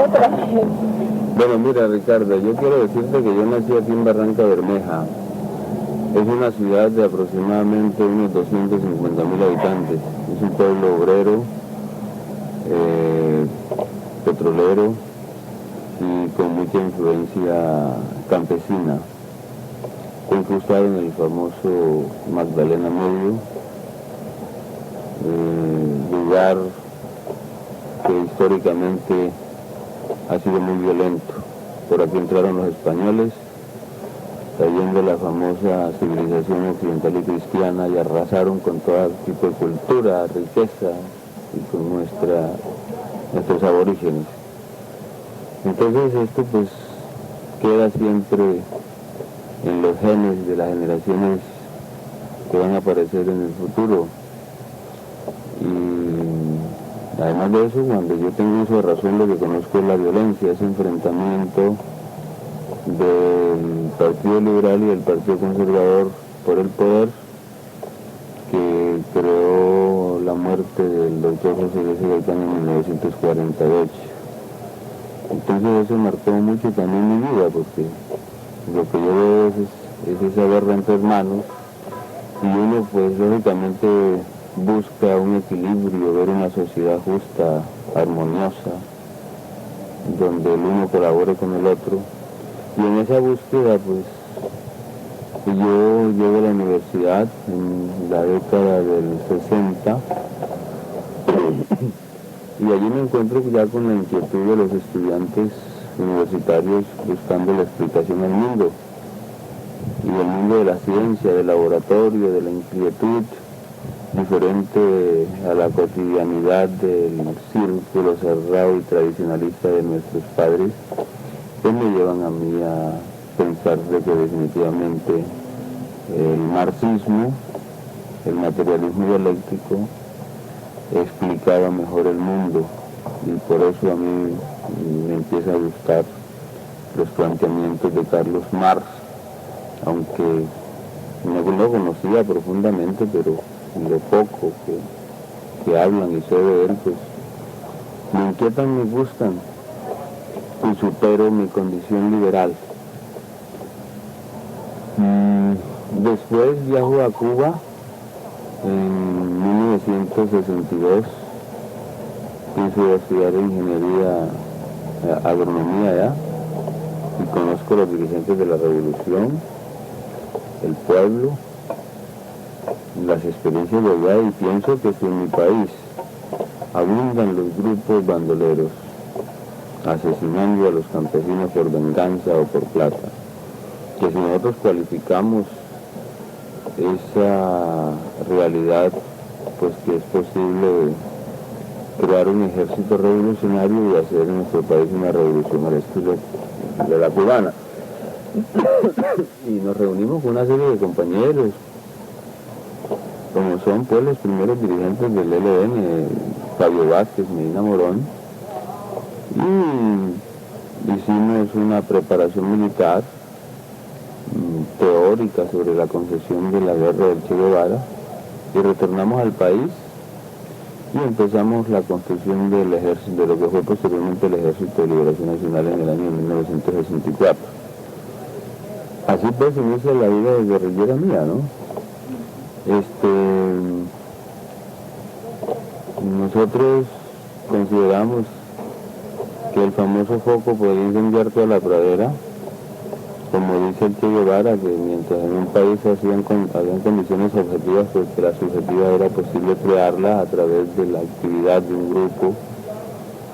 Otra vez. Bueno, mira, Ricardo, yo quiero decirte que yo nací aquí en Barranca Bermeja. Es una ciudad de aproximadamente unos 250.000 habitantes. Es un pueblo obrero, petrolero y con mucha influencia campesina. Fue incrustado en el famoso Magdalena Medio, lugar que históricamente ha sido muy violento. Por aquí entraron los españoles, trayendo la famosa civilización occidental y cristiana, y arrasaron con todo tipo de cultura, riqueza y con nuestros aborígenes. Entonces esto pues queda siempre en los genes de las generaciones que van a aparecer en el futuro. Y además de eso, cuando yo tengo uso de razón, lo que conozco es la violencia, ese enfrentamiento del Partido Liberal y del Partido Conservador por el poder, que creó la muerte del doctor José Luis Gaitán en 1948. Entonces eso marcó mucho también mi vida, porque lo que yo veo es esa guerra entre hermanos, y uno pues lógicamente busca un equilibrio, ver una sociedad justa, armoniosa, donde el uno colabore con el otro. Y en esa búsqueda pues yo llego a la universidad en la década del 60 y allí me encuentro ya con la inquietud de los estudiantes universitarios buscando la explicación al mundo, y el mundo de la ciencia, del laboratorio, de la inquietud diferente a la cotidianidad del círculo cerrado y tradicionalista de nuestros padres, que me llevan a mí a pensar de que definitivamente el marxismo, el materialismo dialéctico, explicaba mejor el mundo, y por eso a mí me empieza a gustar los planteamientos de Carlos Marx, aunque no lo conocía profundamente, pero lo poco que hablan y sé de él, pues me inquietan, me gustan, y supero mi condición liberal. Después viajo a Cuba en 1962, empiezo a estudiar ingeniería, agronomía allá, y conozco a los dirigentes de la revolución, el pueblo, las experiencias de allá, y pienso que si en mi país abundan los grupos bandoleros asesinando a los campesinos por venganza o por plata, que si nosotros cualificamos esa realidad, pues que es posible crear un ejército revolucionario y hacer en nuestro país una revolución al estilo de la cubana. Y nos reunimos con una serie de compañeros, como son pues los primeros dirigentes del ELN, Fabio Vázquez, Medina Morón, y hicimos una preparación militar teórica sobre la concepción de la guerra del Che Guevara, y retornamos al país y empezamos la construcción del ejército, de lo que fue posteriormente el Ejército de Liberación Nacional en el año 1964. Así pues inicia la vida de guerrillera mía, ¿no? Nosotros consideramos que el famoso foco podría incendiar toda la pradera, como dice el Che Guevara, que mientras en un país habían condiciones objetivas, pues que la subjetiva era posible crearla a través de la actividad de un grupo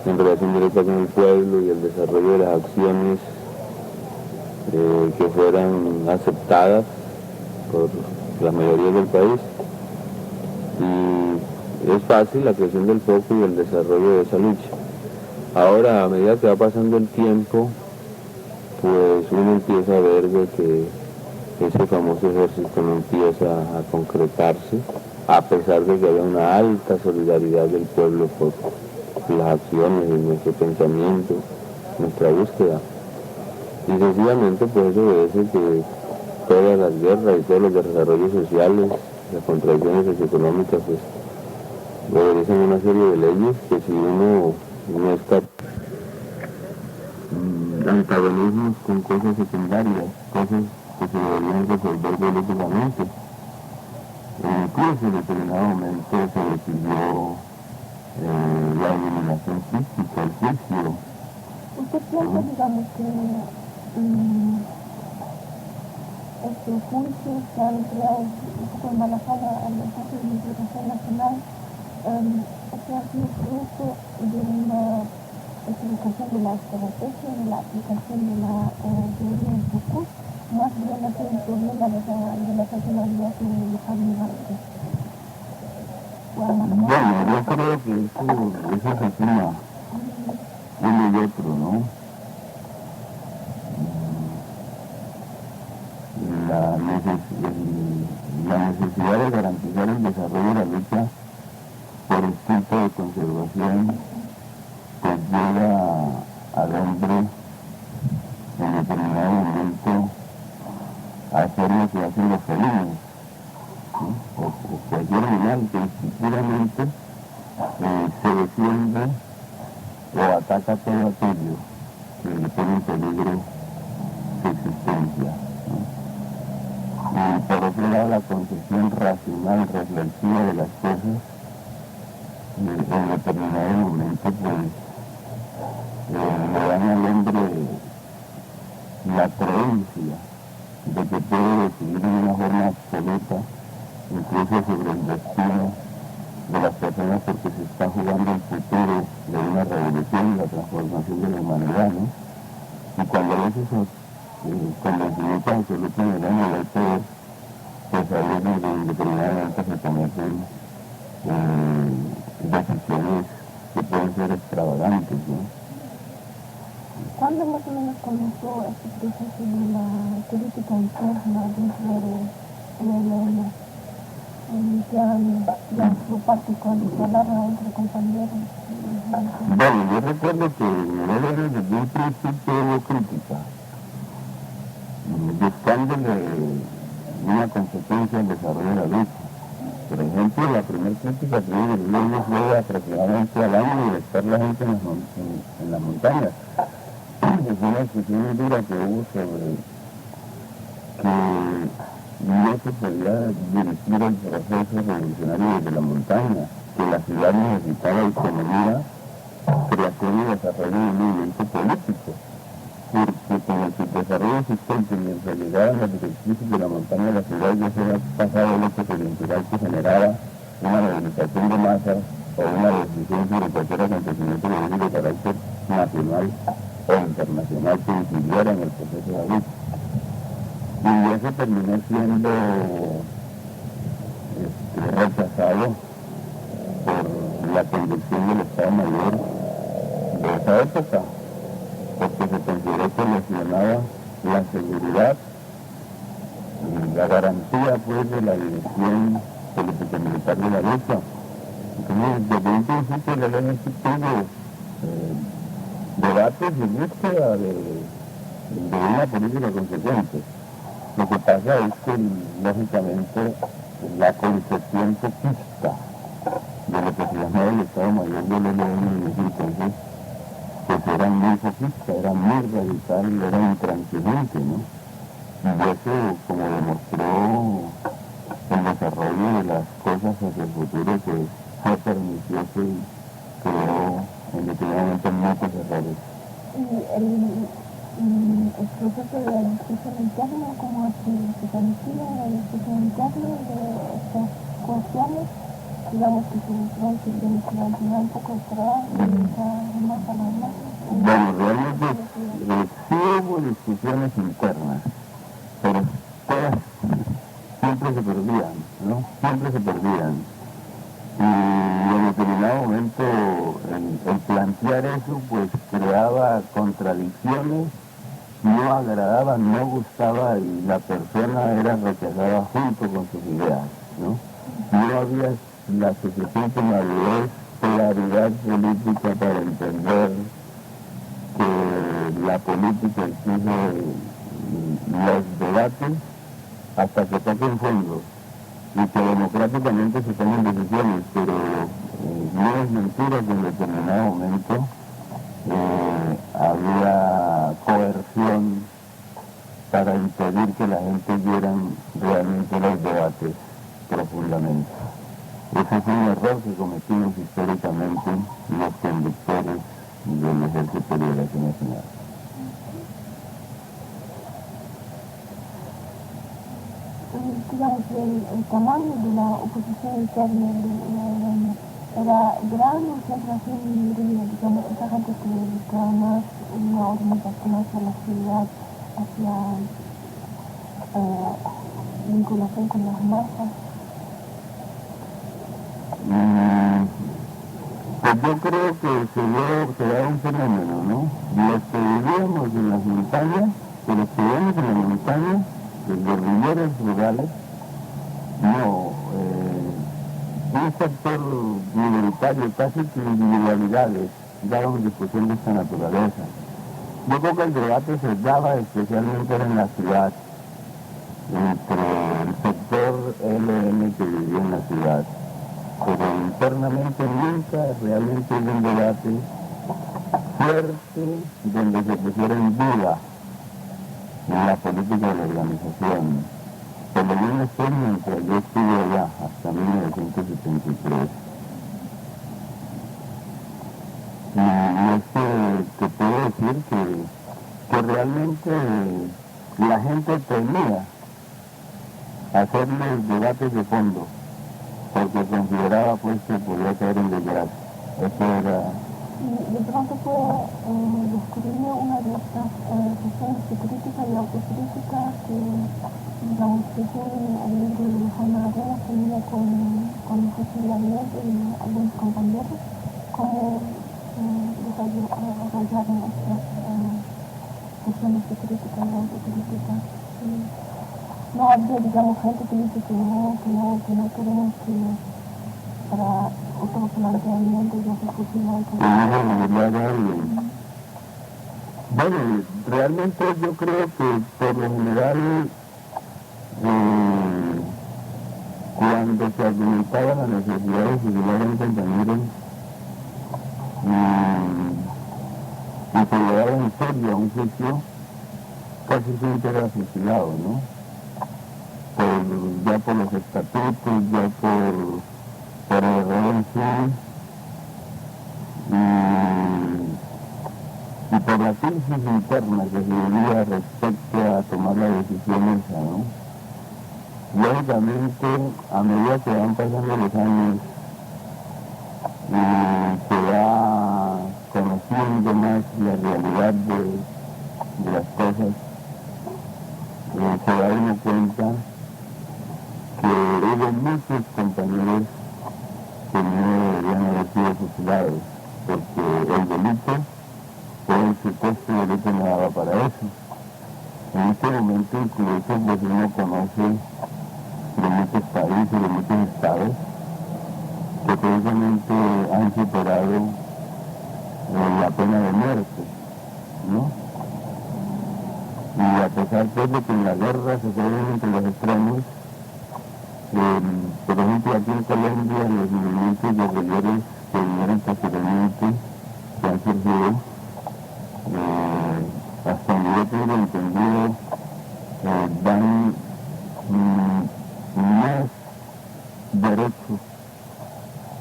en relación directa con el pueblo y el desarrollo de las acciones que fueran aceptadas por la mayoría del país. Y es fácil la creación del foco y el desarrollo de esa lucha. Ahora, a medida que va pasando el tiempo, pues uno empieza a ver de que ese famoso ejército no empieza a concretarse, a pesar de que haya una alta solidaridad del pueblo por las acciones de nuestro pensamiento, nuestra búsqueda. Y sencillamente pues eso obedece que todas las guerras y todos los desarrollos sociales, las contradicciones socioeconómicas, pues obedecen una serie de leyes que si uno no antagonismos con cosas secundarias, cosas que se deberían resolver políticamente. Incluso en determinado momento se decidió la eliminación física, el juicio. ¿Usted piensa, digamos, que estos juicios que han creado un poco embarazada a la parte de la Educación Nacional, este ha sido fruto de una equivocación de la estrategia, de la aplicación de la teoría del Foucault, más bien ha sido un problema de la personalidad de Javier Márquez? Bueno, yo creo que eso se suma uno y otro, ¿no? La necesidad de garantizar el desarrollo de la lucha por instinto de conservación pues lleva al hombre en determinado momento a hacer lo que hacen los felinos, ¿no? O cualquier animal que instintivamente se defiende o ataca todo aquello que le pone en peligro su existencia, ¿no? Y por otro lado, la concepción racional, reflexiva de las cosas, en determinado momento, pues, le dan al hombre la creencia de que puede decidir de una forma absoluta, incluso sobre el destino de las personas, porque se está jugando el futuro de una revolución, la transformación de la humanidad, ¿no? Y cuando a veces convencimientos absolutos en el año del poder, pues ahí es donde indeterminadamente se cometen decisiones que pueden ser extravagantes, ¿no? ¿Cuándo más o menos comenzó este proceso de la política interna dentro del ELN? Ya su particular entre compañeros. Bueno, yo recuerdo que en el ELN desde un principio hubo crítica, buscándole una consecuencia al desarrollo de la lucha. Por ejemplo, la primera crítica que hubo en el ELN fue aproximadamente al año de estar la gente en las montañas. Es una discusión muy dura que hubo sobre que no se podía dirigir el proceso revolucionario desde la montaña, que la ciudad necesitaba autonomía, creación y desarrollo de un movimiento político, porque con el desarrollo existente, mientras llegaban las directrices de la montaña, la ciudad ya se había pasado el hecho coyuntural que generaba una movilización de masas o una decisión sobre cualquier acontecimiento político de carácter nacional o internacional que incidiera en el proceso de la lucha. Y eso terminó siendo rechazado por la conducción del Estado Mayor de esa época, porque se consideró que lesionaba la seguridad y la garantía pues de la dirección político-militar de la lucha. Entonces, desde un principio la ley tuvo debates y búsqueda de una política consecuente. Lo que pasa es que, lógicamente, la concepción focista de lo que se llamaba el Estado Mayor del ELN en ese entonces, pues era muy focista, era muy radical, era intransigente, ¿no? Y eso, como demostró el desarrollo de las cosas hacia el futuro, pues fue pernicioso y creó en determinado momento muchos errores. El proceso de la discusión interna, ¿cómo se planifica la discusión interna de estas cuestiones? Digamos que se vinculó un poco atrás, más a la más. Bueno, realmente sí hubo discusiones internas, pero todas siempre se perdían, ¿no? Siempre se perdían. Y en determinado momento el plantear eso pues creaba contradicciones, no agradaba, no gustaba y la persona era rechazada junto con sus ideas, ¿no? No había la suficiente madurez, claridad política para entender que la política exige los debates hasta que toquen fondo y que democráticamente se tomen decisiones, pero no es mentira que en determinado momento había coerción para impedir que la gente viera realmente los debates profundamente. Ese fue un error que cometimos históricamente los conductores del Ejército de Liberación Nacional. Digamos, el tamaño de la oposición interna era grande o siempre ha sido minoría, digamos, esa gente que buscaba más una organización hacia la ciudad, hacia vinculación con las masas. Pues yo creo que se da un fenómeno, ¿no? Los que vivíamos en las montañas, los guerrilleros rurales, no, un sector minoritario, casi que individualidades, daban discusión de esta naturaleza. Yo creo que el debate se daba especialmente en la ciudad, entre el sector LN que vivía en la ciudad, pero internamente nunca realmente hubo un debate fuerte donde se pusiera en duda la política de la organización. Por lo menos fue mientras yo estuve allá, hasta 1973. Y es que te puedo decir que realmente la gente temía hacerles debates de fondo, porque consideraba pues que podía caer en desgracia. Eso era... Y de pronto descubrió una de estas sesiones de crítica y autocrítica que, digamos, que tiene el libro de Jaime Arenas, tenía con José Gabinete y algunos compañeros, cómo desarrollaron estas sesiones de crítica y autocrítica. No había, digamos, gente que dice que no queremos que para otro planteamiento ya se pusiera Bueno, realmente yo creo que por lo general cuando se argumentaba la necesidad de fusilar a un compañero y se llevaba en serio a un juicio, casi siempre era fusilado, ¿no? Ya por los estatutos, ya por el error en sí, y por la crisis interna que se vivía respecto a tomar la decisión esa, ¿no? Lógicamente, a medida que van pasando los años, se va conociendo más la realidad de las cosas, se da uno cuenta que hubo muchos compañeros que no deberían haber sido fusilados, porque el delito, todo el supuesto delito no daba para eso. En este momento incluso pues uno conoce de muchos países, de muchos estados, que precisamente han superado la pena de muerte, ¿no? Y a pesar pues, de que en la guerra se fueron entre los extremos, por ejemplo aquí en Colombia los movimientos guerrilleros que vinieron posteriormente, que han surgido, hasta donde yo tengo entendido, dan más derecho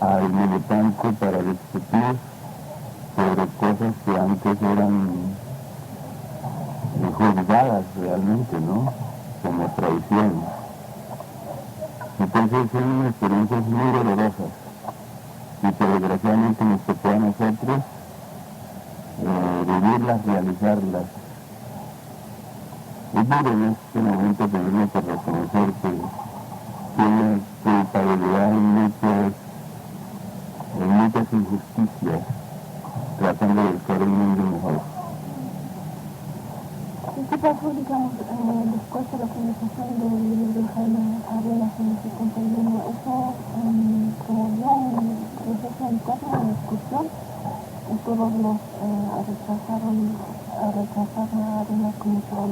al militante para discutir sobre cosas que antes eran juzgadas realmente, ¿no? Como traición. Entonces son experiencias muy dolorosas y que desgraciadamente nos tocó a nosotros vivirlas, realizarlas. Es duro en este momento tener que reconocer que tiene culpabilidad en muchas injusticias, tratando de buscar un mundo mejor. ¿Y qué pasó, digamos, después de la publicación del libro de Jaime Arenas en el 71? ¿Eso promovió un proceso interno de discusión? Todos los rechazaron a Arenas como que no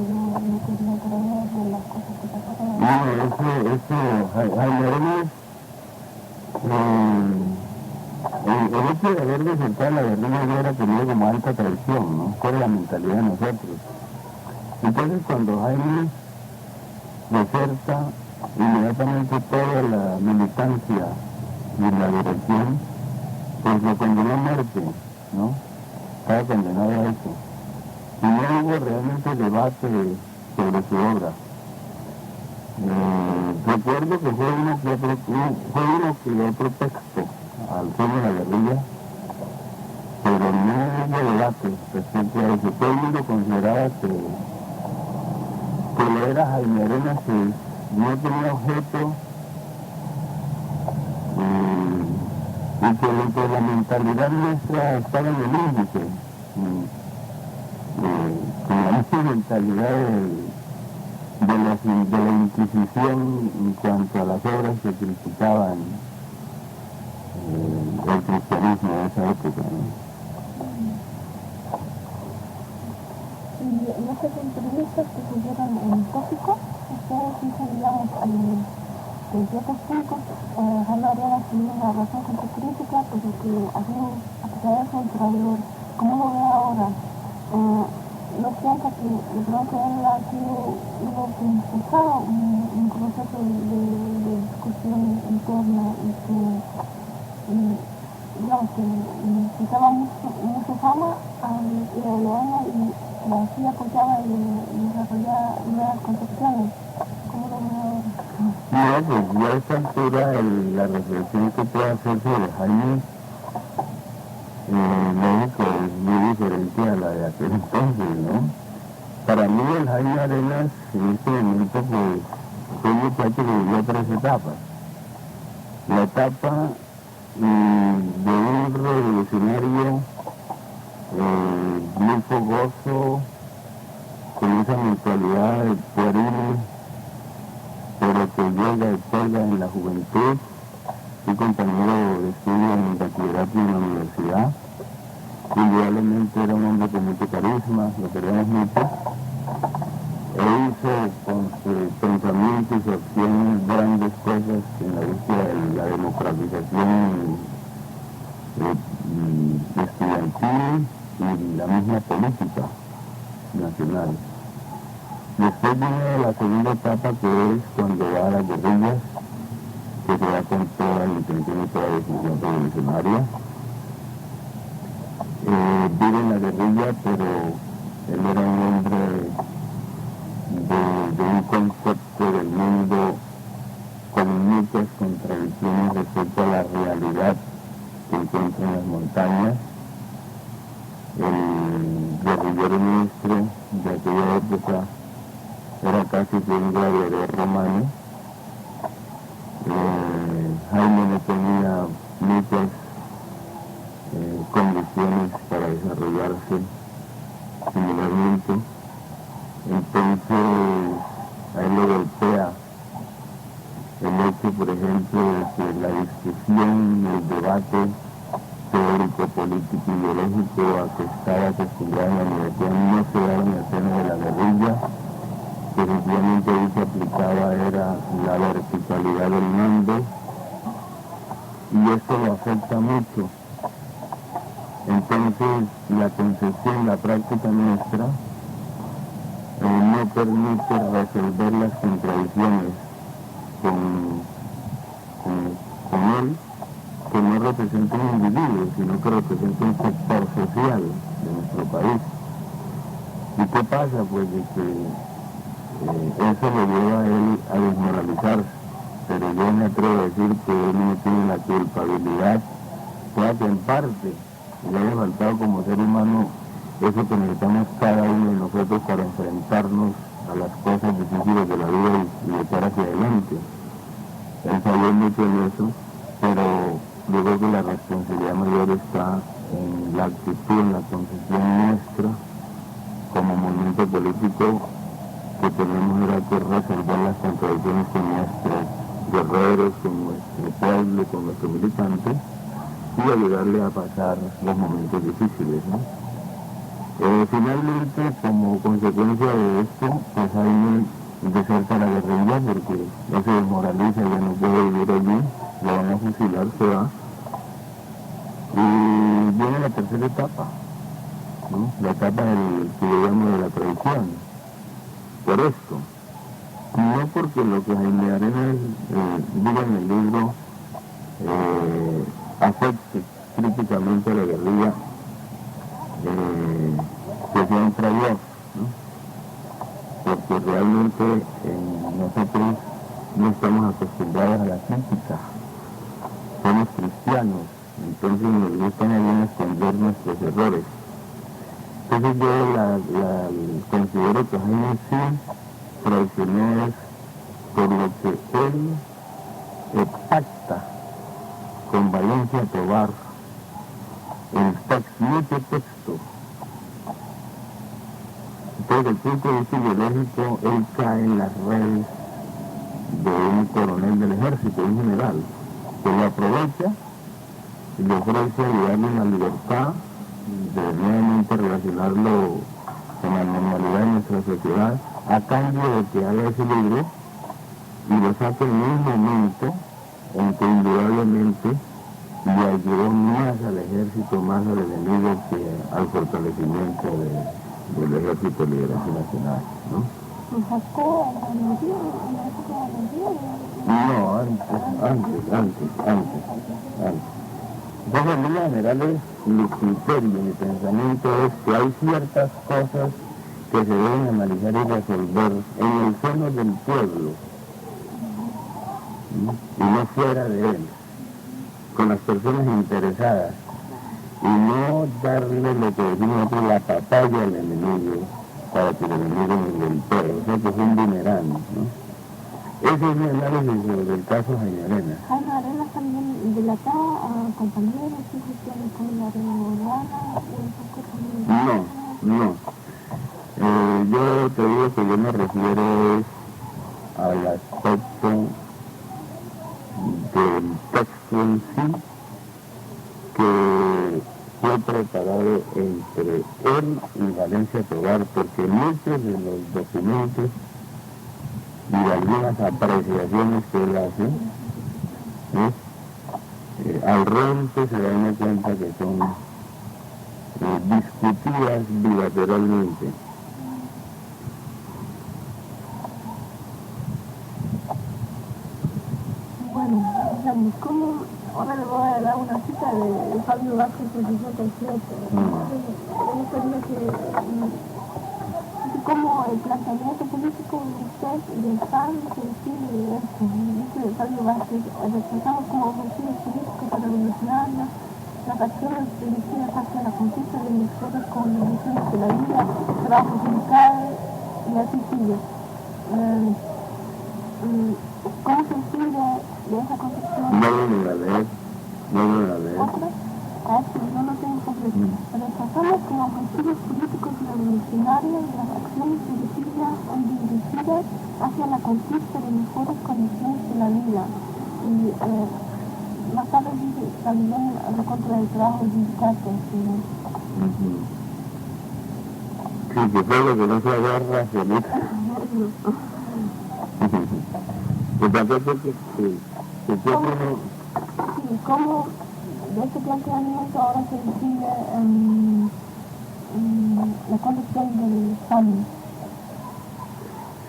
querían creer de las cosas que pasaron? No, Jaime Arenas en el hecho de haber desertado la guerrilla ya era tenido como alta traición, ¿no? ¿Cuál es la mentalidad de nosotros? Entonces cuando Jaime deserta, inmediatamente toda la militancia y la dirección, pues lo condenó a muerte, ¿no? Estaba condenado a eso. Y no hubo realmente debate sobre su obra. Recuerdo que fue uno que otro texto al fondo de la guerrilla, pero no hubo debate respecto a eso. Todo el mundo consideraba que la era Jaime Arenas no tenía objeto y que dentro de la mentalidad nuestra estaba en el índice, con la misma mentalidad de la Inquisición en cuanto a las obras que criticaban el cristianismo de esa época, ¿no? Y en esas entrevistas que se dieron en Tóxico, ustedes dicen, digamos, que en ciertos puntos Jaime Arenas tenía una razón con su crítica, pero que a pesar de ser un traidor, ¿cómo lo ve ahora? ¿No sienta que de pronto él ha sido impulsado un proceso de discusión interna y que, digamos, que necesitaba mucho fama ideológica y así apoyaba y desarrollaba nuevas concepciones? ¿Cómo lo ve ahora? No, pues ya a esta altura la reflexión que puedo hacer sobre Jaime México es muy diferente a la de aquel entonces, ¿no? Para mí el Jaime Arenas en este momento pues fue un muchacho que vivió 3 etapas. La etapa de un revolucionario muy fogoso, con esa mentalidad pueril, pero que llega y pega en la juventud. Fui compañero de estudio en el bachillerato en la universidad. Indudablemente era un hombre con mucho carisma, lo queríamos mucho. E hizo con su pensamiento y su acción grandes cosas en la búsqueda de la democratización estudiantil y la misma política nacional. Después viene la segunda etapa, que es cuando va a las guerrillas, que se va con toda la intención y toda la decisión revolucionaria. Vive en la guerrilla, pero él era un hombre de un concepto del mundo con muchas contradicciones respecto a la realidad que encuentra en las montañas. El guerrillero nuestro de aquella época era casi que un gladiador romano. Jaime no tenía muchas condiciones para desarrollarse similarmente, entonces a él lo golpea el hecho, por ejemplo, de que la discusión, el debate teórico, político, ideológico a que estaba acostumbrado en la universidad no se daba en el seno de la guerrilla, que efectivamente ahí se aplicaba era la verticalidad del mando, y esto lo afecta mucho. Entonces la concepción, la práctica nuestra no permite resolver las contradicciones con él, que no representa un individuo, sino que representa un sector social de nuestro país. ¿Y qué pasa? Pues de que eso lo lleva a él a desmoralizarse, pero yo me atrevo a decir que él no tiene la culpabilidad, pueda que en parte le haya faltado como ser humano eso que necesitamos cada uno de nosotros para enfrentarnos a las cosas difíciles de la vida y echar hacia adelante. Él falló mucho en eso, pero yo creo que la responsabilidad mayor está en la actitud, en la concepción nuestra como movimiento político, que tenemos ahora que resolver las contradicciones con nuestros guerreros, con nuestro pueblo, con nuestros militantes, y ayudarle a pasar los momentos difíciles, ¿no? Finalmente, como consecuencia de esto, pues Jaime deserta la guerrilla porque ya se desmoraliza, ya no puede vivir allí, lo van a fusilar, se va. Y viene la tercera etapa, ¿no? La etapa del que le llamo de la traición. Por esto, no porque lo que Jaime Arenas diga en el libro afecte críticamente a la guerrilla, que sea un traidor, ¿no? Porque realmente nosotros no estamos acostumbrados a la crítica, somos cristianos, entonces nos gusta más bien esconder nuestros errores. Entonces yo considero que Jaime sí traicionó por lo que él pacta con Valencia Tovar en mucho texto. Desde el punto de vista ideológico, él cae en las redes de un coronel del ejército, un general, que lo aprovecha y le ofrece darle una libertad de nuevamente relacionarlo con la normalidad de nuestra sociedad, a cambio de que haga ese libro y lo saque en un momento en que indudablemente le ayudó más al ejército, más al enemigo que al fortalecimiento del Ejército de Liberación Nacional, ¿no? ¿Lo sacó en la época de No, antes. Entonces, en líneas generales, mi criterio, mi pensamiento es que hay ciertas cosas que se deben analizar y resolver en el seno del pueblo, ¿no? Y no fuera de él, con las personas interesadas, y no darle lo que decimos nosotros, la papaya al enemigo, para que el enemigo nos golpee, o sea que es un boomerang, ¿no? Ese es mi análisis sobre el caso Jaime Arenas. Jaime Arenas también delataba a compañeros que existían con la Revolucionaria, No. Yo te digo que yo me refiero al aspecto del texto en sí, que fue preparado entre él y Valencia Tovar, porque muchos de los documentos y de algunas apreciaciones que él hace, ¿no? Al rompe se dan cuenta que son discutidas bilateralmente. Bueno, digamos, ¿cómo? Ahora le voy a dar una cita de Fabio Vázquez, profesor del CIEP. Me gustaría que cómo el planteamiento político de usted y del PAN se define de esto. Dice Fabio Vázquez, rechazamos como objetivos políticos para revolucionarios las acciones dirigidas hacia la conquista de los pueblos con condiciones de la vida, trabajo sindical y así sigue. ¿Cómo se entiende de esa concepción? No lo voy a leer. ¿Otra? No lo tengo completo. Rechazamos como objetivos políticos y revolucionarios las acciones dirigidas hacia la conquista de mejores condiciones de la vida. Y más tarde dice también en contra del trabajo sindical. Sí, que fue lo que no se agarra, Juanita. Pues tampoco que Sí, ¿cómo de este planteamiento ahora se decide la conducción del PAN?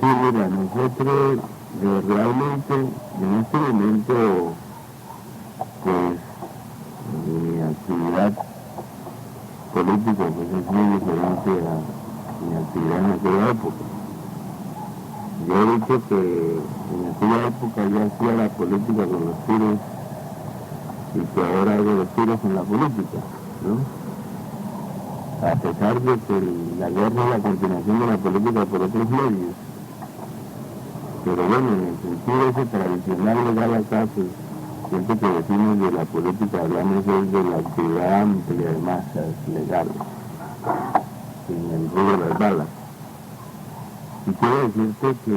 Sí, mira, nosotros realmente en este momento, pues, mi actividad política pues es muy diferente a mi actividad en aquella época. Yo he dicho que en aquella época yo hacía la política con los tiros y que ahora hago los tiros con la política, ¿no? A pesar de que la guerra es la continuación de la política por otros medios. Pero bueno, en el sentido ese tradicional legal acá, pues, siempre que decimos de la política hablamos de la actividad amplia de masas legales, sin el ruido de las balas. Y quiero decirte que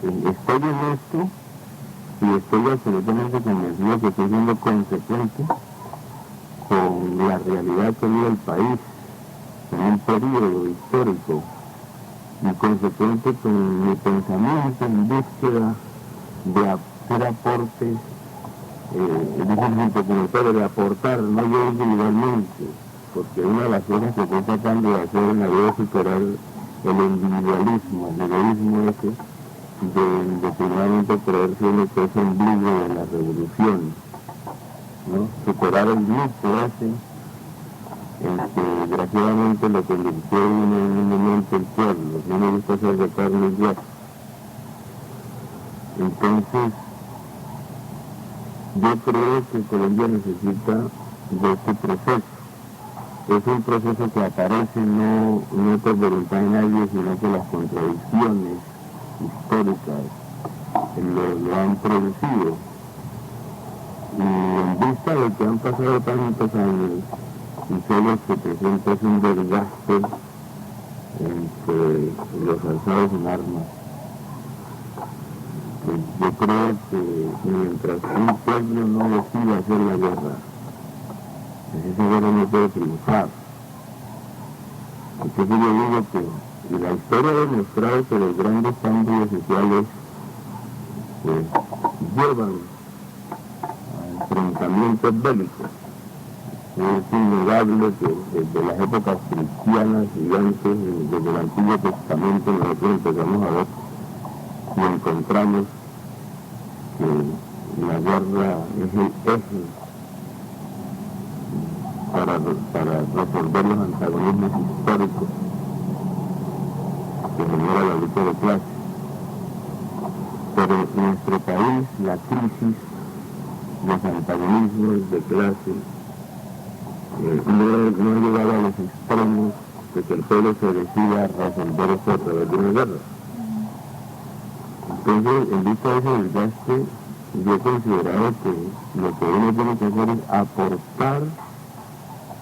estoy en esto y estoy absolutamente convencido que estoy siendo consecuente con la realidad que vive el país en un periodo histórico y consecuente con mi pensamiento en búsqueda de hacer aportes junto con el padre, aportar, no yo individualmente, porque una de las cosas que estoy tratando de hacer en la vida es superar el individualismo, el egoísmo ese, de finalmente creerse uno que es ombligo de la revolución, ¿no? Superar el grupo ese, el que desgraciadamente lo convirtió uno en un momento el pueblo, no me gusta hacer de carne y hueso. Entonces, yo creo que Colombia necesita de este proceso. Es un proceso que aparece no por voluntad de nadie, sino que las contradicciones históricas lo han producido. Y en vista de que han pasado tantos años, y solo se presenta un desgaste entre los alzados en armas, pues yo creo que mientras un pueblo no decida hacer la guerra, esa guerra no puede triunfar. Entonces yo digo que la historia ha demostrado que los grandes cambios sociales pues llevan a enfrentamientos bélicos. Es innegable que desde las épocas cristianas y antes, desde el Antiguo Testamento, nosotros empezamos a ver y encontramos que la guerra es el eje para resolver los antagonismos históricos que genera la lucha de clases. Pero en nuestro país la crisis, los antagonismos de clase, no ha llegado a los extremos de que el pueblo se decida resolver esto a través de una guerra. Entonces, en vista de ese desgaste, yo he considerado que lo que uno tiene que hacer es aportar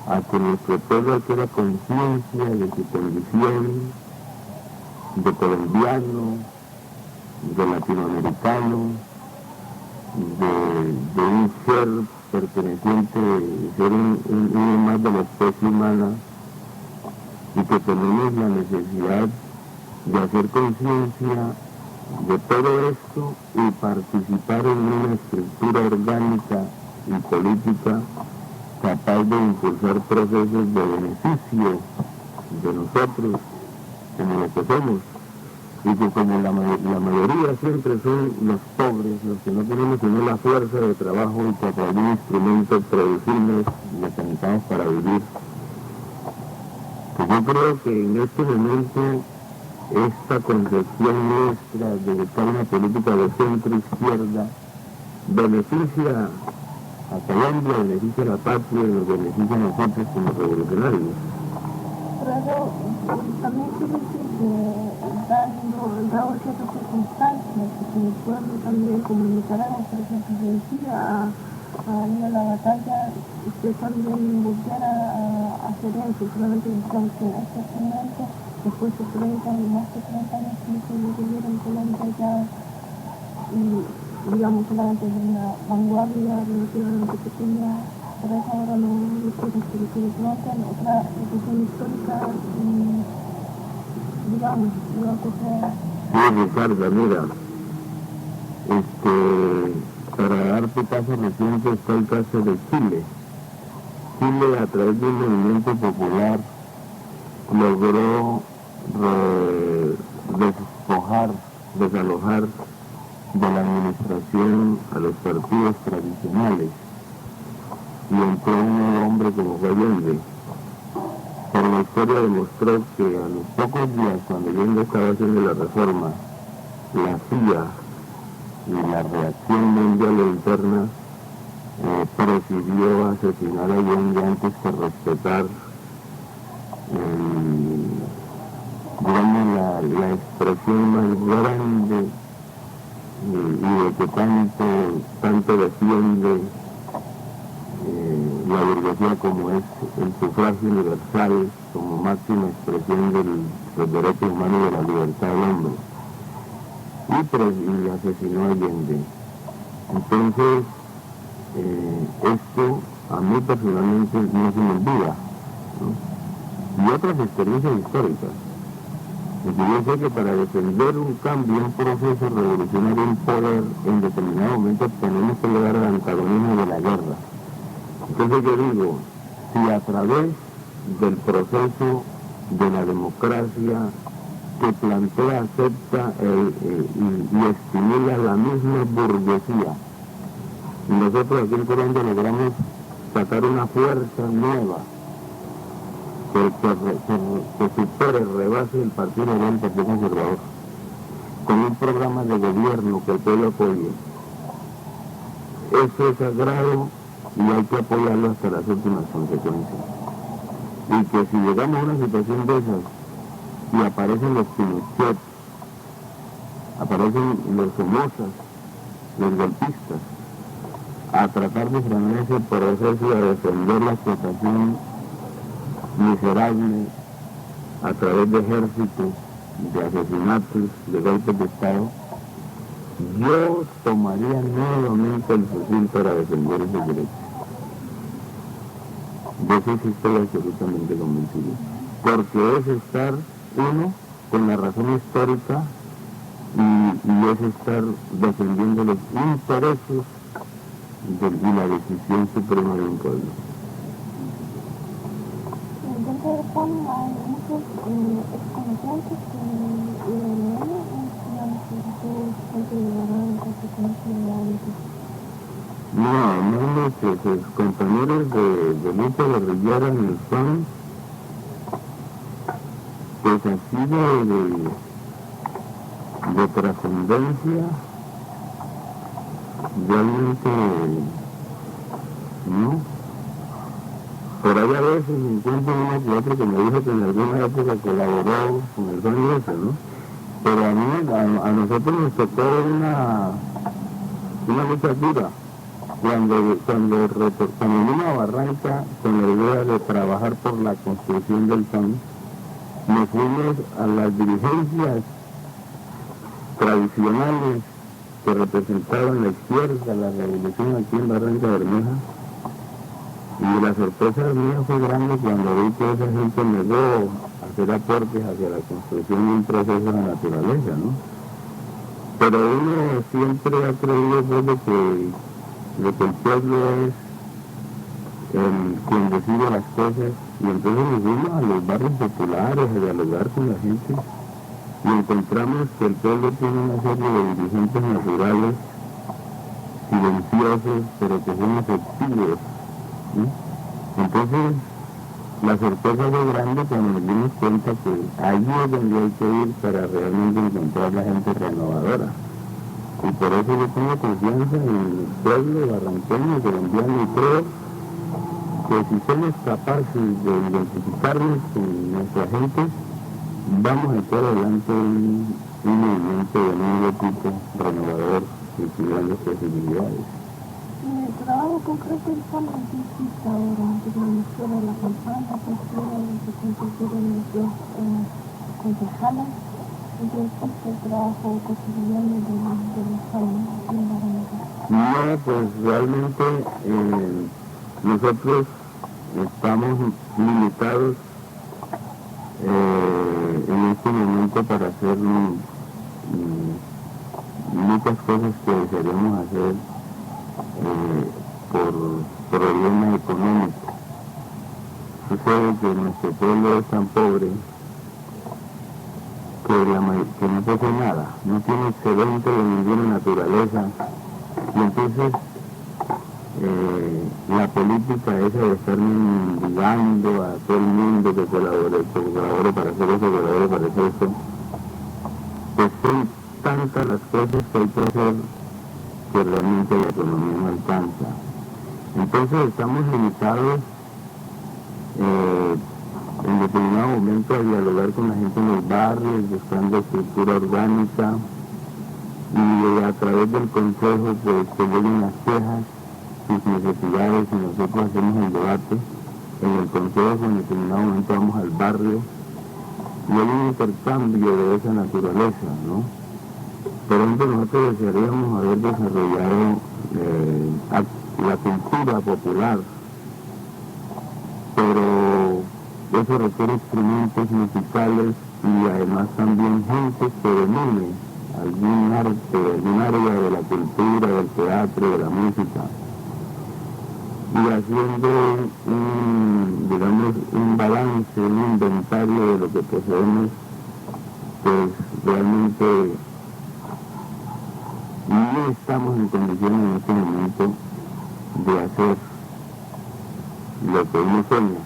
a que nuestro pueblo adquiera conciencia de su condición de colombiano, de latinoamericano, de un ser perteneciente, ser uno más de la especie humana, y que tenemos la necesidad de hacer conciencia de todo esto y participar en una estructura orgánica y política capaz de impulsar procesos de beneficio de nosotros como lo que somos, y que como la mayoría siempre son los pobres, los que no tenemos sino la fuerza de trabajo y que a través de un instrumento producimos y necesitamos para vivir. Pues yo creo que en este momento esta concepción nuestra de buscar una política de centro-izquierda beneficia a Colombia, beneficia a la patria y nos beneficia a nosotros como revolucionarios. Pero eso también quiere decir que dado ciertas circunstancias, que el pueblo también como nicaragua, por ejemplo, se decida a ir a la batalla, usted también volviera a hacer eso, solamente digamos que en este momento, después de 30 y más de 30 años que se vivieron en Colombia ya, y digamos solamente de una vanguardia relativamente pequeña, pero eso ahora no quiero que plantean otra situación histórica, digamos, una cosa... Sí, Ricardo, mira, para darte caso reciente está el caso de Chile. Chile, a través de un movimiento popular, logró desalojar de la administración a los partidos tradicionales y entró un nuevo hombre como fue Allende. Pero la historia demostró que a los pocos días, cuando Allende estaba haciendo la reforma, la CIA y la reacción mundial e interna prefirió asesinar a Allende antes que respetar digamos la expresión más grande y de que tanto defiende la burguesía como es el sufragio universal como máxima expresión de los derechos humanos y de la libertad del hombre. Y asesinó a Allende. Entonces, esto a mí personalmente no se me olvida, ¿no? Y otras experiencias históricas. Porque yo sé que para defender un cambio, un proceso revolucionario, un poder, en determinado momento tenemos que llegar al antagonismo de la guerra. Entonces yo digo, si a través del proceso de la democracia que plantea, acepta y estimula la misma burguesía, y nosotros aquí en Colombia logramos sacar una fuerza nueva que supere, rebase el partido del Partido Conservador, con un programa de gobierno que el pueblo apoye. Eso es sagrado y hay que apoyarlo hasta las últimas consecuencias. Y que si llegamos a una situación de esas y aparecen los Pinochet, aparecen los Somozas, los golpistas, a tratar de frenar ese proceso y a defender la explotación miserable a través de ejércitos, de asesinatos, de golpes de Estado, yo tomaría nuevamente el fusil para defender esos derechos. De eso sí estoy absolutamente convencido. Porque es estar, uno, con la razón histórica y es estar defendiendo los intereses y la decisión suprema de un pueblo. Dentro del PAN hay muchos excombatientes que no, nuestros compañeros de lucha guerrillera en el PAN, pues así de trascendencia, realmente no. Por ahí a veces me encuentro uno que otro que me dijo que en alguna época colaboró con el PAN y eso, ¿no? Pero a nosotros nos tocó una lucha dura cuando vino a Barranca con la idea de trabajar por la construcción del PAN. Nos fuimos a las dirigencias tradicionales que representaban la izquierda, la revolución aquí en Barranca Bermeja. Y la sorpresa mía fue grande cuando vi que esa gente negó hacer aportes hacia la construcción de un proceso de la naturaleza, ¿no? Pero uno siempre ha creído pues, de que el pueblo es quien decide las cosas, y entonces nos fuimos a los barrios populares a dialogar con la gente y encontramos que el pueblo tiene una serie de dirigentes naturales silenciosos pero que son efectivos, ¿sí? Entonces la sorpresa fue grande cuando nos dimos cuenta que ahí es donde hay que ir para realmente encontrar la gente renovadora. Y por eso yo tengo confianza en el pueblo barranqueño, colombiano, y creo que si somos capaces de identificarnos con nuestra gente, vamos a echar adelante un movimiento de nuevo tipo, renovador y con grandes posibilidades. El trabajo concreto del PAN existe ahora, desde el inicio de la campaña, se constituyeron los dos concejales, y existe el trabajo cotidiano de los PAN aquí en Barranca. No, pues realmente nosotros estamos limitados en este momento para hacer muchas cosas que desearíamos hacer por problemas económicos. Sucede que nuestro pueblo es tan pobre que no posee nada, no tiene excedente de ninguna naturaleza, y entonces la política esa de estar mendigando a todo el mundo que colabore para hacer eso, colabore para hacer eso, pues son tantas las cosas que hay que hacer que realmente la economía no alcanza. Entonces estamos limitados en determinado momento a dialogar con la gente en los barrios, buscando estructura orgánica, y a través del consejo pues que lleguen las quejas, sus necesidades, y nosotros hacemos el debate en el consejo. En determinado momento vamos al barrio y hay un intercambio de esa naturaleza, ¿no? Por ejemplo, nosotros desearíamos haber desarrollado la cultura popular, pero eso requiere instrumentos musicales y además también gente que domine algún arte, algún área de la cultura, del teatro, de la música. Y haciendo digamos, un balance, un inventario de lo que poseemos, pues realmente no estamos en condiciones en este momento de hacer lo que uno sueña.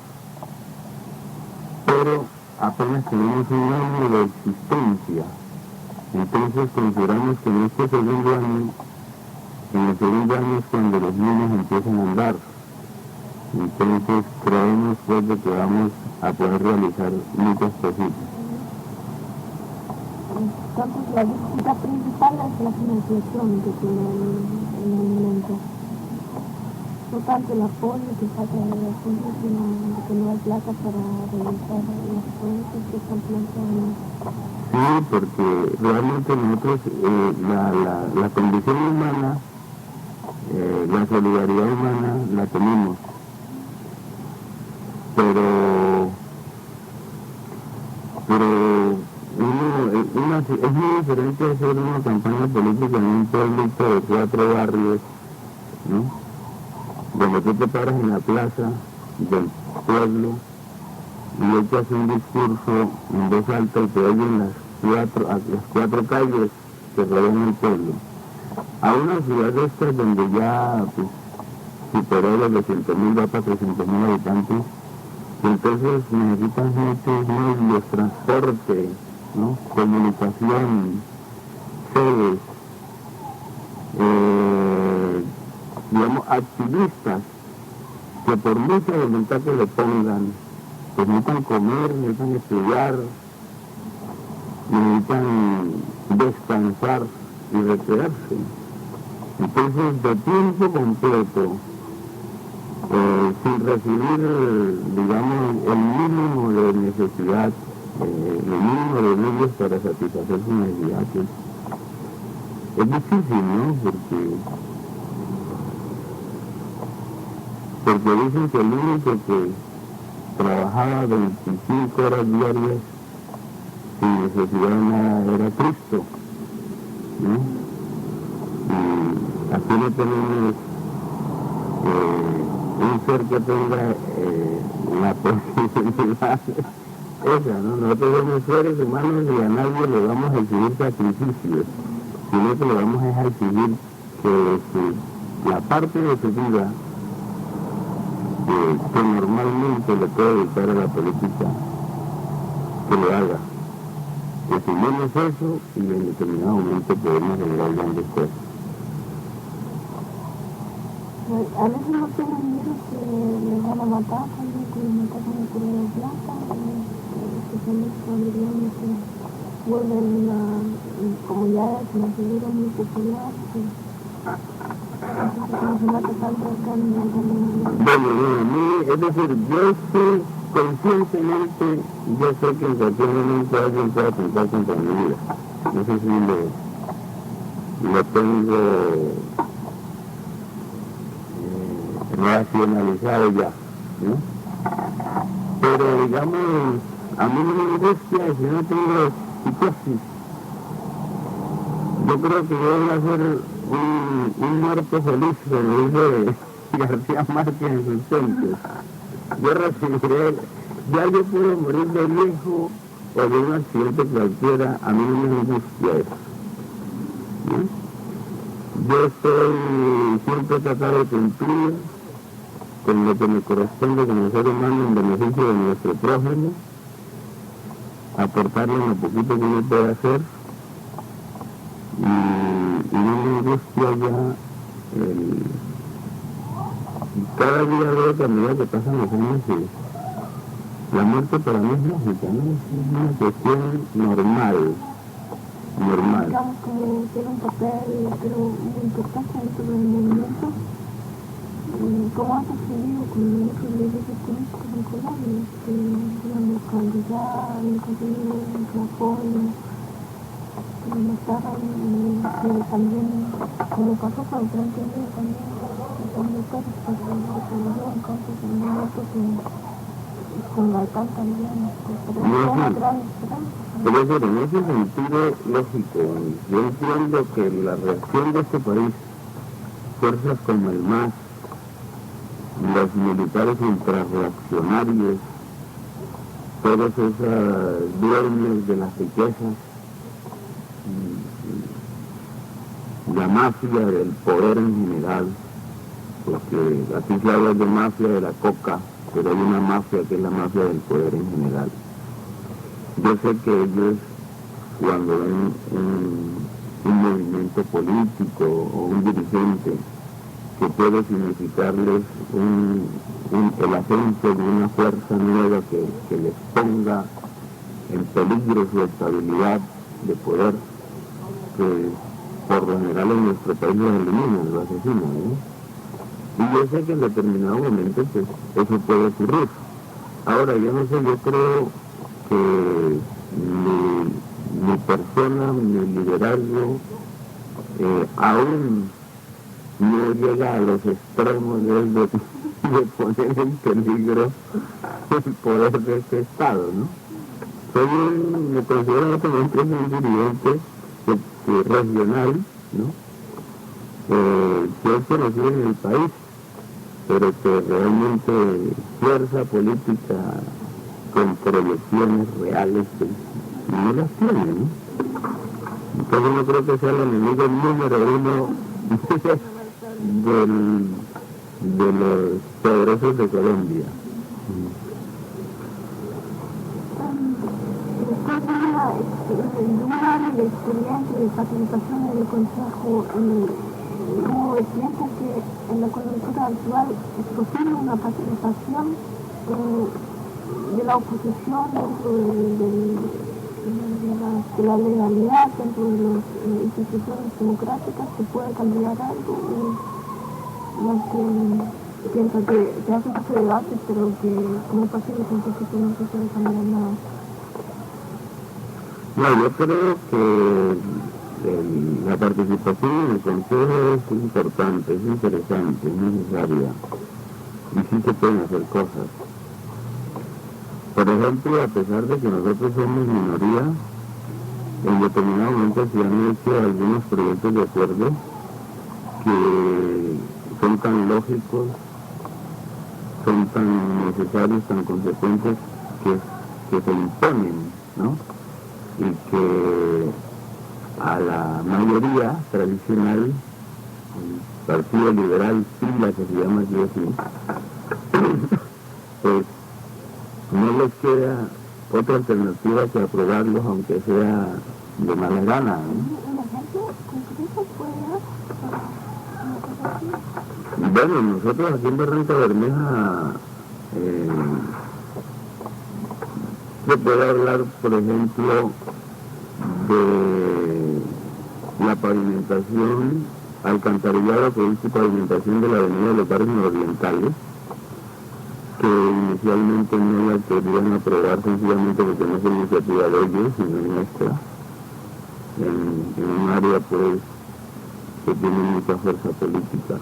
Pero apenas tenemos un año de existencia, entonces consideramos que en este segundo año, en el segundo año es cuando los niños empiezan a andar. Entonces creemos pues de que vamos a poder realizar muchas cositas. Entonces la dificultad principal es la financiación que tiene el movimiento. No tanto el apoyo que falta de los fondos, sino que no hay plata para realizar los proyectos que están planteando. Sí, porque realmente nosotros la condición humana, la solidaridad humana la tenemos. Pero es muy diferente hacer una campaña política en un pueblito de 4 barrios, ¿no? Donde tú te paras en la plaza del pueblo y echas un discurso en voz alta y te oyen las 4 calles que rodean el pueblo. A una ciudad de estas donde ya pues, superó los 200.000, va para 300.000 habitantes, entonces necesitan muchos medios, transporte, ¿no? Comunicación, sedes, digamos, activistas que por mucha voluntad que le pongan, pues necesitan comer, necesitan estudiar, necesitan descansar y recrearse. Entonces, de tiempo completo, sin recibir, digamos, el mínimo de necesidad, el mínimo de medios para satisfacer sus necesidades. Es difícil, ¿no? Porque dicen que el único que trabajaba 25 horas diarias sin necesidad de nada era Cristo, ¿no? Y aquí no tenemos un ser que tenga la posibilidad esa, ¿no? Nosotros somos seres humanos y a nadie le vamos a exigir sacrificios, sino que le vamos a exigir que la parte de su vida que normalmente le puede dedicar a la política, que lo haga. Que sumemos eso y en determinado momento podemos lograr grandes cosas. A veces no tienen miedo que les van a matar, también que les matan con el culo de plata, que son los familiares que vuelven como ya es una figura muy popular, que no se mata tanto acá en la Bueno, es decir, yo sé conscientemente, yo sé que en cualquier momento alguien puede atentar contra mi vida. No sé si lo tengo racionalizado ya, ¿no? Pero digamos, a mí no me angustia si no tengo psicosis. Yo creo que yo voy a ser un muerto feliz, como dice García Márquez en sus cuentos. Yo recibiré, ya yo puedo morir de viejo o de un accidente cualquiera, a mí no me angustia eso, ¿no? Yo estoy siempre tratando de cumplir con lo que me corresponde como ser humano en beneficio de nuestro prójimo, aportarle lo poquito que uno puede hacer, y no me angustia ya cada día veo que a medida que pasan los años la muerte para mí es lógica, ¿no? Es una cuestión normal. Digamos que tiene un papel, pero muy importante dentro del movimiento. ¿Cómo has accedido con muchos líderes políticos en Colombia? Digamos, cuando ya han conseguido mucho apoyo, que no estaban, que también, como pasó con el Frente Amplio también, con los casos que se desarrolló en campos en el momento que con la tanta bien, pero No, es una sí. gran esperanza. Pero es decir, en ese sentido lógico, yo entiendo que la reacción de este país, fuerzas como el MAS, los militares ultrarreaccionarios, todas esas dueños de las riquezas, la mafia del poder en general, porque aquí se habla de mafia de la coca, pero hay una mafia que es la mafia del poder en general. Yo sé que ellos, cuando ven un movimiento político o un dirigente que puede significarles el ascenso de una fuerza nueva que les ponga en peligro su estabilidad de poder, que por lo general en nuestro país lo eliminan, lo asesinan, ¿no? Y yo sé que en determinado momento pues eso puede ocurrir. Ahora, yo no sé, yo creo que mi persona, mi liderazgo, aún no llega a los extremos de poner en peligro el poder de este Estado, ¿no? Me considero altamente un dirigente regional, ¿no? Que es conocido en el país, pero que realmente fuerza política con proyecciones reales pues, no las tiene, ¿no? Entonces no creo que sea el enemigo número uno de los poderosos de Colombia. Después de una de experiencia de participación en el Consejo, ¿cómo piensa que en la coyuntura actual es posible una participación de la oposición dentro de la legalidad, dentro de las instituciones democráticas? ¿Se puede cambiar algo? Más que piensa que se hace mucho debate, pero que como partido científico no se puede cambiar nada. No, yo creo que la participación en el Consejo es importante, es interesante, es necesaria, y sí se pueden hacer cosas. Por ejemplo, a pesar de que nosotros somos minoría, en determinado momento se han hecho algunos proyectos de acuerdo que son tan lógicos, son tan necesarios, tan consecuentes, que se imponen, ¿no? Y que a la mayoría tradicional, el Partido Liberal, SILA, que se llama aquí así, pues no les queda otra alternativa que aprobarlos, aunque sea de mala gana, ¿no? ¿Un ejemplo concreto puede dar? Bueno, nosotros aquí en Barranca Bermeja se puede hablar, por ejemplo, de la pavimentación, alcantarillado, producto y pavimentación de la avenida de los barrios orientales, que inicialmente no la querían aprobar sencillamente porque no es iniciativa de ellos, sino nuestra, en un área pues que tiene mucha fuerza política.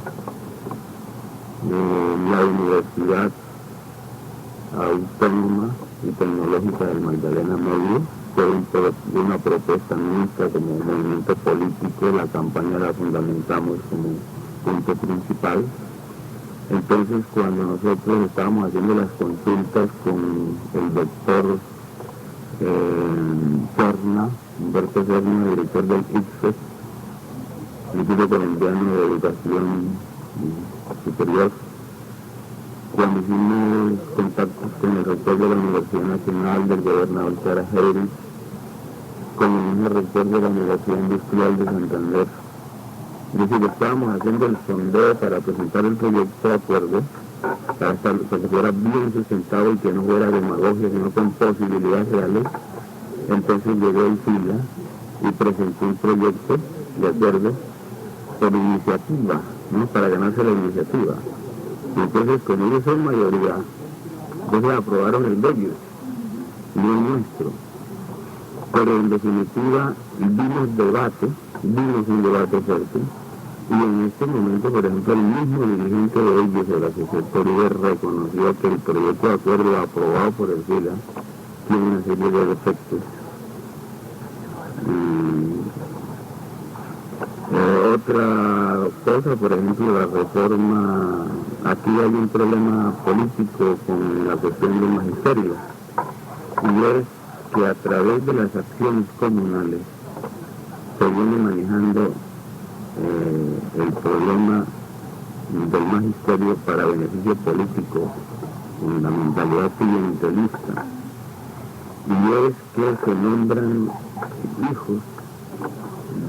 La Universidad Autónoma y Tecnológica del Magdalena Medio fue una propuesta nuestra como movimiento político, la campaña la fundamentamos como punto principal. Entonces, cuando nosotros estábamos haciendo las consultas con el doctor Humberto Serna, director del ICFES, Instituto Colombiano de Educación Superior, cuando hicimos contactos con el rector de la Universidad Nacional, del gobernador Cara Heydrich, con el mismo rector de la Universidad Industrial de Santander, es decir, estábamos haciendo el sondeo para presentar el proyecto de acuerdo, para que fuera bien sustentado y que no fuera demagogia, sino con posibilidades reales. Entonces llegó el FILA y presentó un proyecto de acuerdo por iniciativa, ¿no? Para ganarse la iniciativa. Y entonces, como ellos son mayoría, entonces aprobaron el de ellos, no el nuestro. Pero en definitiva vimos un debate fuerte, Y en este momento, por ejemplo, el mismo dirigente de ellos, el asesor Toribio, reconoció que el proyecto de acuerdo aprobado por el SILA tiene una serie de defectos. Otra cosa, por ejemplo, la reforma, aquí hay un problema político con la cuestión del magisterio, y es que a través de las acciones comunales se viene manejando el problema del magisterio para beneficio político, con la mentalidad clientelista, y es que se nombran hijos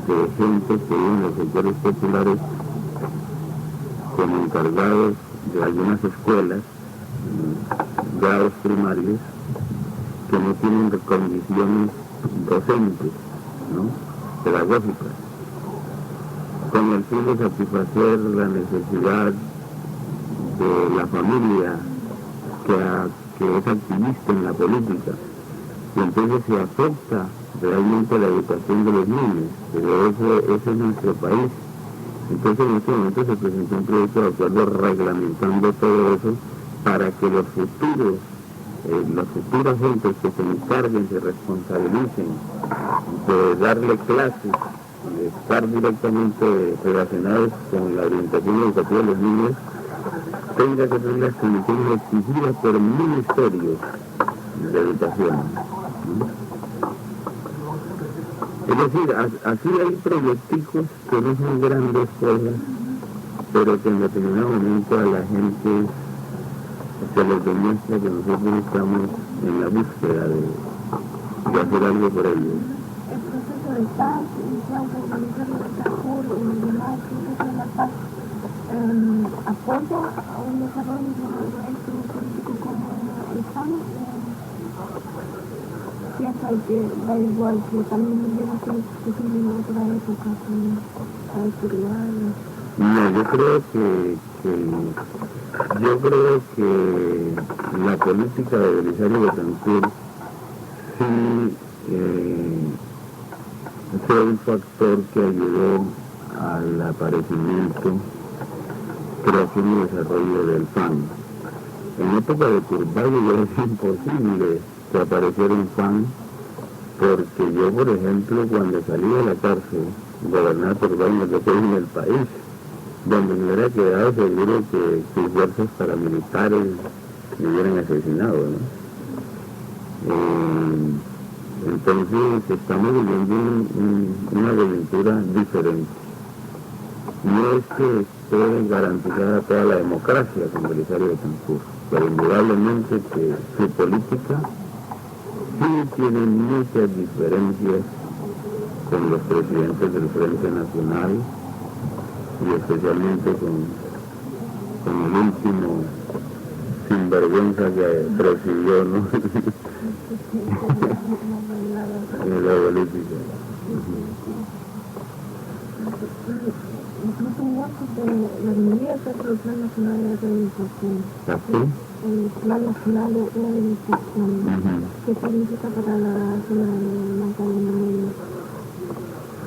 de gente que vive en los sectores populares como encargados de algunas escuelas, grados primarios, que no tienen condiciones docentes, ¿no?, pedagógicas, con el fin de satisfacer la necesidad de la familia que es activista en la política. Y entonces se afecta realmente la educación de los niños, pero eso es nuestro país. Entonces en este momento se presentó un proyecto de acuerdo reglamentando todo eso para que las futuras gentes que se encarguen, se responsabilicen de darle clases, de estar directamente relacionados con la orientación educativa de los niños, tenga que tener las condiciones exigidas por ministerios de educación. Es decir, así hay proyecticos que no son grandes cosas, pero que en determinado momento a la gente se les demuestra que nosotros estamos en la búsqueda de hacer algo por ellos. El proceso de paz, el plan de organizar el Darfur y el demás, proceso de la paz, apoya a un desarrollo político como el PAN. Piensa que da igual que también hubiera sido posible en otra época con la autoridad. No, yo creo que la política de Belisario Betancur sí fue un factor que ayudó al aparecimiento, creación y desarrollo del FAN. En época de Curvayo era imposible que apareciera un FAN, porque yo, por ejemplo, cuando salí de la cárcel, gobernaba Curvayo me tocó en el país, donde me hubiera quedado seguro que sus fuerzas paramilitares me hubieran asesinado, ¿no? Entonces estamos viviendo una coyuntura diferente. No es que esté garantizada toda la democracia con Belisario Betancur, pero indudablemente que su política sí tiene muchas diferencias con los presidentes del Frente Nacional y especialmente con el último sinvergüenza que presidió, ¿no? En la política. Incluso de las medidas del Plan Nacional de Rehabilitación. El Plan Nacional de Rehabilitación. ¿Qué significa para la zona de Magdalena Medio?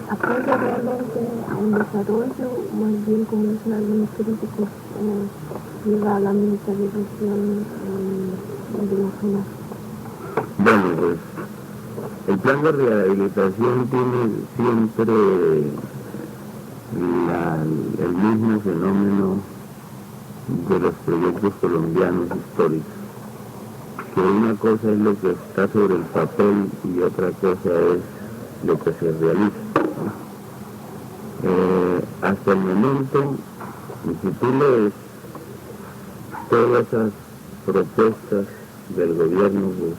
¿Apoya realmente a un desarrollo, más bien como dicen algunos críticos, lleva a la militarización de la zona? Bueno, pues el plan de rehabilitación tiene siempre el mismo fenómeno de los proyectos colombianos históricos, que una cosa es lo que está sobre el papel y otra cosa es lo que se realiza. Hasta el momento, si tú lees todas esas propuestas del gobierno, pues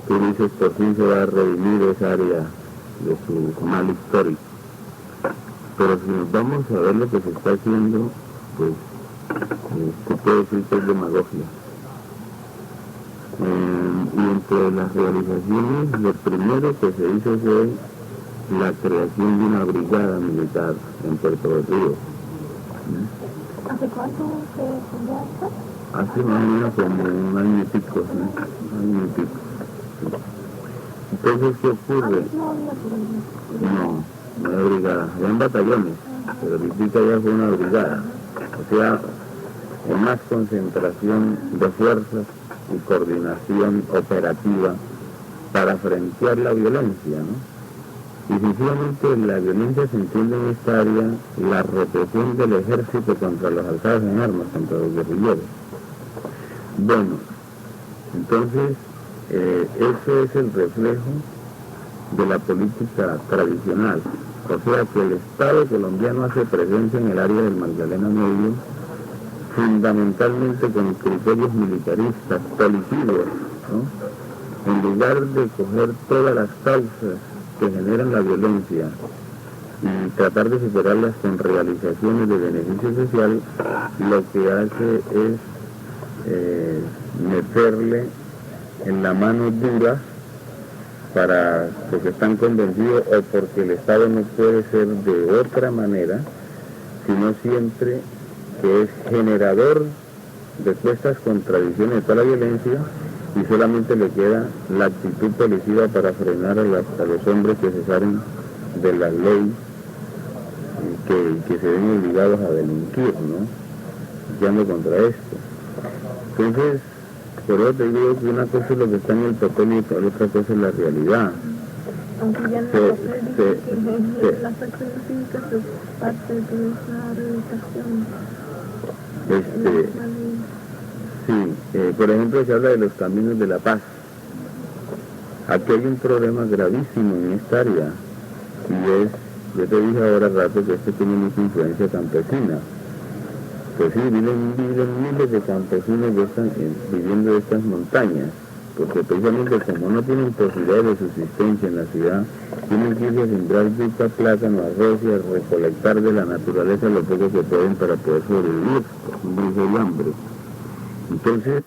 tú dices, por fin se va a redimir esa área de su mal histórico. Pero si nos vamos a ver lo que se está haciendo, pues se puede decir que es demagogia. Y entre las realizaciones, lo primero que se hizo fue la creación de una brigada militar en Puerto Río. ¿Hace cuánto se fundó esto? Hace más o menos como un año y pico, ¿no? Año y pico. Entonces, ¿qué ocurre? No había por ahí. No hay brigada, habían batallones. pero ahorita ya fue una brigada. O sea, más concentración de fuerzas y coordinación operativa para frentear la violencia, ¿no? Y sencillamente la violencia se entiende en esta área la represión del ejército contra los alzados en armas, contra los guerrilleros. Bueno, entonces eso es el reflejo de la política tradicional. O sea que el Estado colombiano hace presencia en el área del Magdalena Medio fundamentalmente con criterios militaristas, policidos, ¿no? En lugar de coger todas las causas que generan la violencia y tratar de superarlas con realizaciones de beneficio social, lo que hace es meterle en la mano dura porque están convencidos o porque el Estado no puede ser de otra manera, sino siempre que es generador de estas contradicciones de toda la violencia, y solamente le queda la actitud policiva para frenar a los hombres que se salen de la ley y que se ven obligados a delinquir, ¿no? Luchando contra esto. Entonces, por eso te digo que una cosa es lo que está en el papel y otra cosa es la realidad. Aunque ya en el papel dice que las acciones cívicas es parte de esa rehabilitación. Sí, por ejemplo se habla de los caminos de la paz. Aquí hay un problema gravísimo en esta área, y es, yo te dije ahora rato que esto tiene mucha influencia campesina. Pues sí, viven miles de campesinos que están viviendo de estas montañas, porque precisamente como no tienen posibilidad de subsistencia en la ciudad, tienen que irse a sembrar yuca, plátano, arroz y a recolectar de la naturaleza lo poco que pueden para poder sobrevivir, un y hambre. Entonces,